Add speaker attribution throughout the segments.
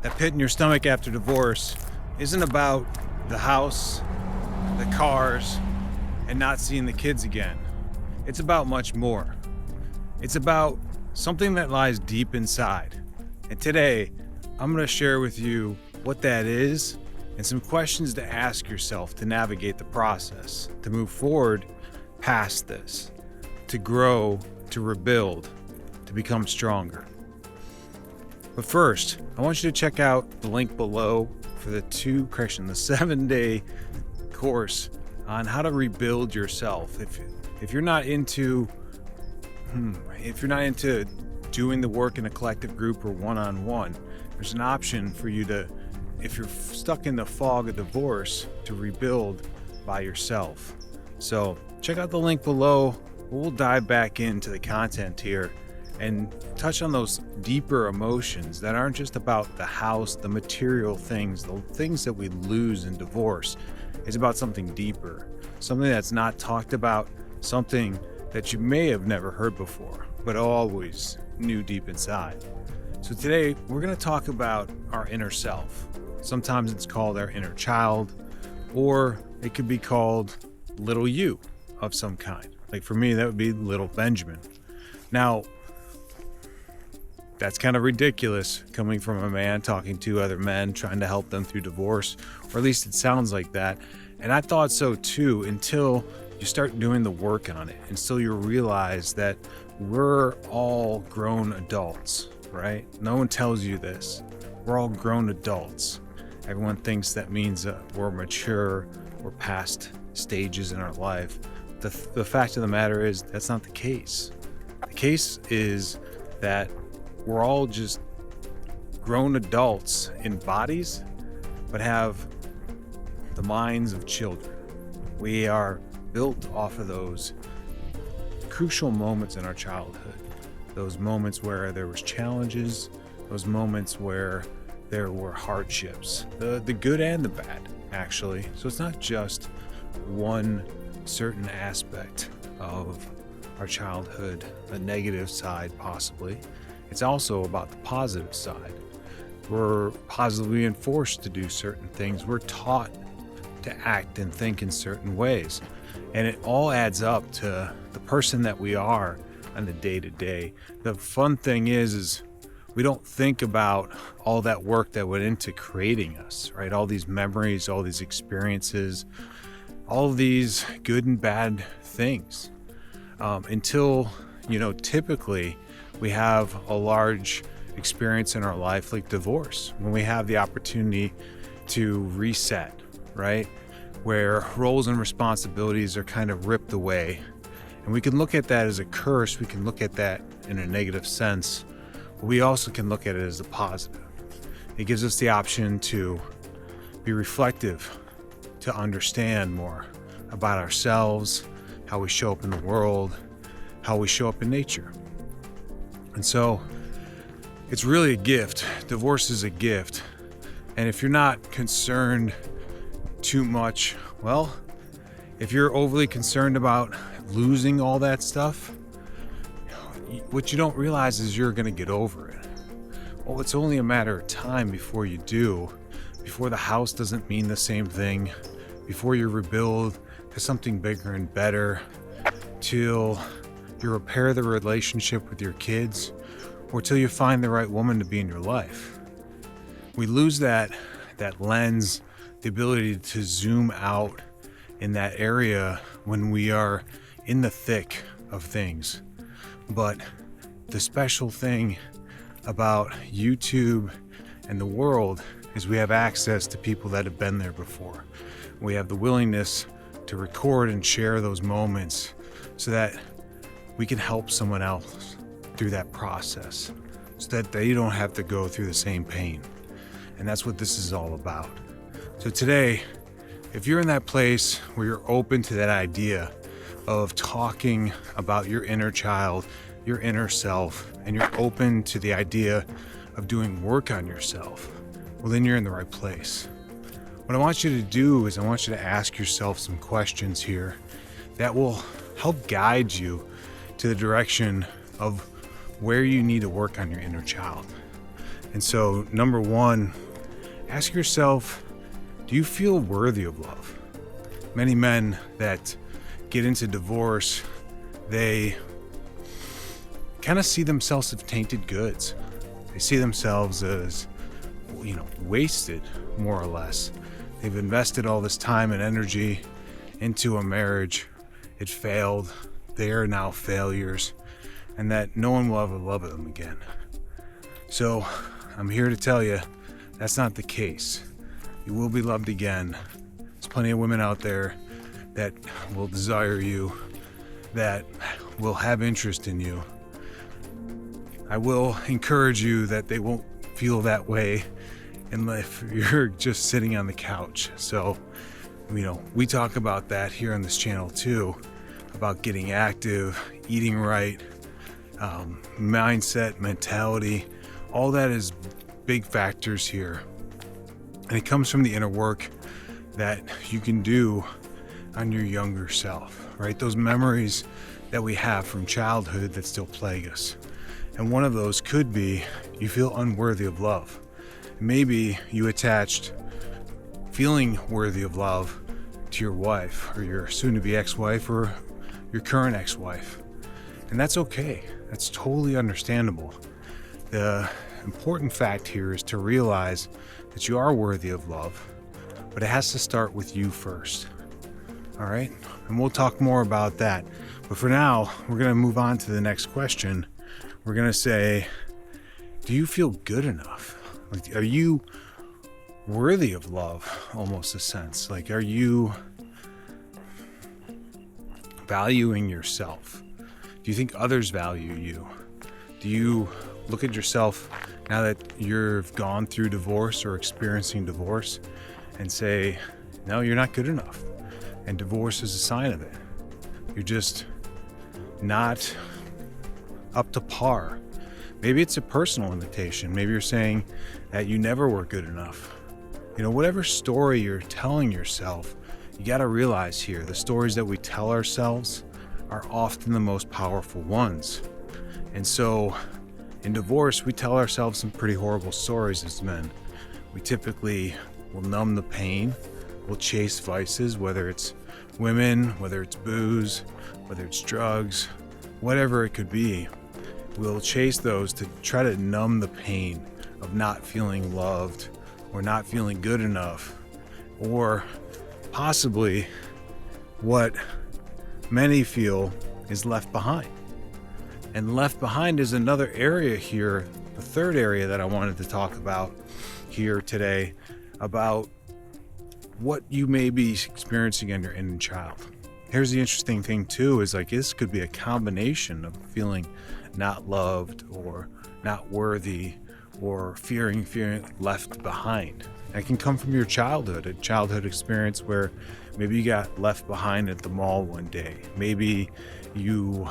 Speaker 1: That pit in your stomach after divorce isn't about the house, the cars, and not seeing the kids again. It's about much more. It's about something that lies deep inside. And today, I'm going to share with you what that is and some questions to ask yourself to navigate the process, to move forward past this, to grow, to rebuild, to become stronger. But first, I want you to check out the link below for the 7-day course on how to rebuild yourself. If you're not into doing the work in a collective group or one-on-one, there's an option for you to, if you're stuck in the fog of divorce, to rebuild by yourself. So check out the link below. We'll dive back into the content here and touch on those deeper emotions that aren't just about the house, the material things, the things that we lose in divorce. It's about something deeper, something that's not talked about, something that you may have never heard before, but always knew deep inside. So today we're going to talk about our inner self. Sometimes it's called our inner child, or it could be called little you of some kind. Like for me, that would be little Benjamin. Now, that's kind of ridiculous coming from a man talking to other men, trying to help them through divorce, or at least it sounds like that. And I thought so too, until you start doing the work on it, until you realize that we're all grown adults, right? No one tells you this. We're all grown adults. Everyone thinks that means we're mature, we're past stages in our life. The fact of the matter is that's not the case. The case is that we're all just grown adults in bodies, but have the minds of children. We are built off of those crucial moments in our childhood, those moments where there was challenges, those moments where there were hardships, the good and the bad, actually. So it's not just one certain aspect of our childhood, a negative side possibly. It's also about the positive side. We're positively reinforced to do certain things. We're taught to act and think in certain ways. And it all adds up to the person that we are on the day-to-day. The fun thing is we don't think about all that work that went into creating us, right? All these memories, all these experiences, all these good and bad things, until, typically we have a large experience in our life like divorce, when we have the opportunity to reset, right? Where roles and responsibilities are kind of ripped away. And we can look at that as a curse. We can look at that in a negative sense. But we also can look at it as a positive. It gives us the option to be reflective, to understand more about ourselves, how we show up in the world, how we show up in nature. And so it's really a gift. Divorce is a gift. And if you're not concerned too much, well, if you're overly concerned about losing all that stuff, what you don't realize is you're going to get over it. Well, it's only a matter of time before you do, before the house doesn't mean the same thing, before you rebuild to something bigger and better, till you repair the relationship with your kids, or till you find the right woman to be in your life. We lose that lens, the ability to zoom out in that area when we are in the thick of things. But the special thing about YouTube and the world is we have access to people that have been there before. We have the willingness to record and share those moments so that we can help someone else through that process, so that they don't have to go through the same pain. And that's what this is all about. So today, if you're in that place where you're open to that idea of talking about your inner child, your inner self, and you're open to the idea of doing work on yourself, well, then you're in the right place. What I want you to do is I want you to ask yourself some questions here that will help guide you to the direction of where you need to work on your inner child. And so, number one, ask yourself, do you feel worthy of love? Many men that get into divorce, they kind of see themselves as tainted goods. They see themselves as, wasted, more or less. They've invested all this time and energy into a marriage. It failed. They are now failures, and that no one will ever love them again. So I'm here to tell you that's not the case. You will be loved again. There's plenty of women out there that will desire you, that will have interest in you. I will encourage you that they won't feel that way if you're just sitting on the couch. So, we talk about that here on this channel too, about getting active, eating right, mindset, mentality, all that is big factors here. And it comes from the inner work that you can do on your younger self, right? Those memories that we have from childhood that still plague us. And one of those could be you feel unworthy of love. Maybe you attached feeling worthy of love to your wife or your soon-to-be ex-wife or your current ex-wife. And that's okay. That's totally understandable. The important fact here is to realize that you are worthy of love, but it has to start with you first. All right? And we'll talk more about that. But for now, we're going to move on to the next question. We're going to say, do you feel good enough? Like, are you worthy of love, almost a sense? Like, are you valuing yourself? Do you think others value you? Do you look at yourself now that you've gone through divorce or experiencing divorce and say, no, you're not good enough? And divorce is a sign of it. You're just not up to par. Maybe it's a personal invitation. Maybe you're saying that you never were good enough. Whatever story you're telling yourself, you got to realize here, the stories that we tell ourselves are often the most powerful ones. And so in divorce, we tell ourselves some pretty horrible stories as men. We typically will numb the pain. We'll chase vices, whether it's women, whether it's booze, whether it's drugs, whatever it could be. We'll chase those to try to numb the pain of not feeling loved or not feeling good enough, or possibly what many feel is left behind. And left behind is another area here, the third area that I wanted to talk about here today, about what you may be experiencing in your inner child. Here's the interesting thing too, is this could be a combination of feeling not loved or not worthy or fearing left behind. That can come from your childhood, a childhood experience where maybe you got left behind at the mall one day. Maybe you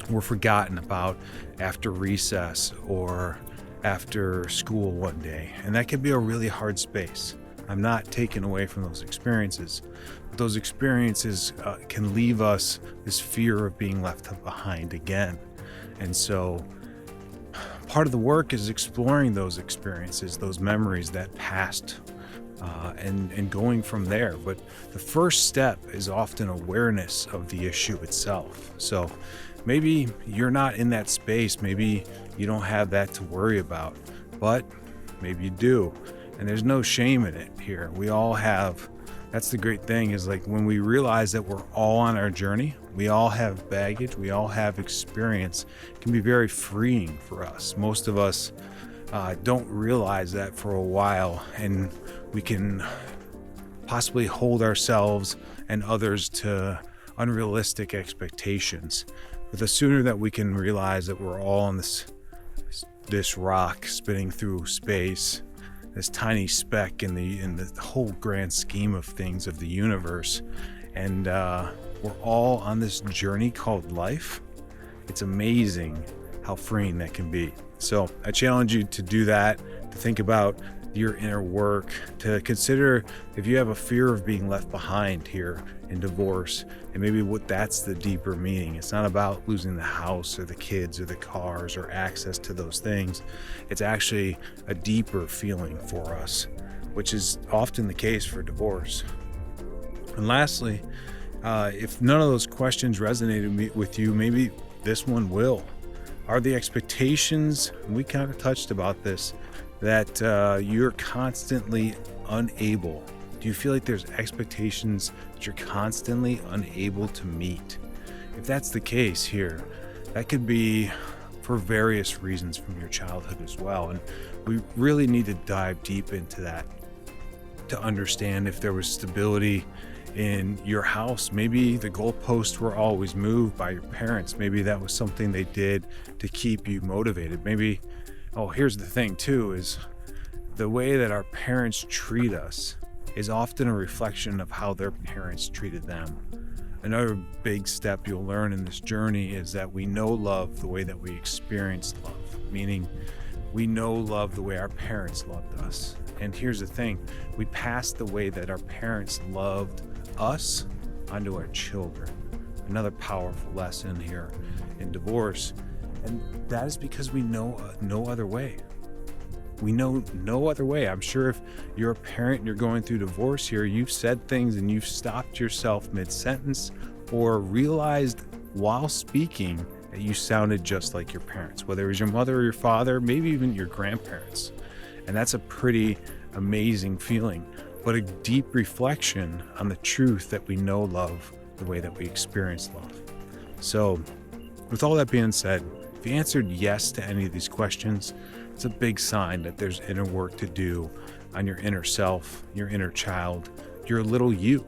Speaker 1: were forgotten about after recess or after school one day. And that can be a really hard space. I'm not taking away from those experiences. But those experiences can leave us this fear of being left behind again. And so part of the work is exploring those experiences, those memories, that past, and going from there. But the first step is often awareness of the issue itself. So maybe you're not in that space. Maybe you don't have that to worry about, but maybe you do. And there's no shame in it here. We all have. That's the great thing, is when we realize that we're all on our journey, we all have baggage, we all have experience, it can be very freeing for us. Most of us don't realize that for a while, and we can possibly hold ourselves and others to unrealistic expectations. But the sooner that we can realize that we're all on this rock spinning through space, this tiny speck in the whole grand scheme of things of the universe, and we're all on this journey called life, it's amazing how freeing that can be. So I challenge you to do that, to think about your inner work, to consider if you have a fear of being left behind here in divorce, and maybe what that's the deeper meaning. It's not about losing the house or the kids or the cars or access to those things. It's actually a deeper feeling for us, which is often the case for divorce. And lastly, if none of those questions resonated with you, maybe this one will. Are the expectations, and we kind of touched about this, that you're constantly unable? Do you feel like there's expectations that you're constantly unable to meet? If that's the case here, that could be for various reasons from your childhood as well. And we really need to dive deep into that to understand if there was stability in your house. Maybe the goalposts were always moved by your parents. Maybe that was something they did to keep you motivated. Maybe, here's the thing too, is the way that our parents treat us is often a reflection of how their parents treated them. Another big step you'll learn in this journey is that we know love the way that we experienced love, meaning we know love the way our parents loved us. And here's the thing, we pass the way that our parents loved us onto our children. Another powerful lesson here in divorce. And that is because we know no other way. We know no other way. I'm sure if you're a parent and you're going through divorce here, you've said things and you've stopped yourself mid-sentence or realized while speaking that you sounded just like your parents, whether it was your mother or your father, maybe even your grandparents. And that's a pretty amazing feeling, but a deep reflection on the truth that we know love the way that we experience love. So with all that being said, if you answered yes to any of these questions, it's a big sign that there's inner work to do on your inner self, your inner child, your little you.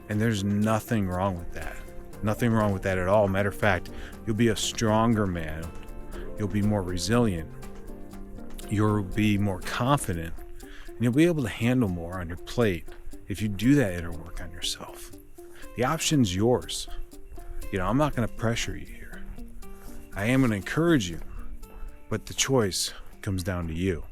Speaker 1: And there's nothing wrong with that. Nothing wrong with that at all. Matter of fact, you'll be a stronger man. You'll be more resilient. You'll be more confident. And you'll be able to handle more on your plate if you do that inner work on yourself. The option's yours. I'm not going to pressure you here. I am going to encourage you, but the choice comes down to you.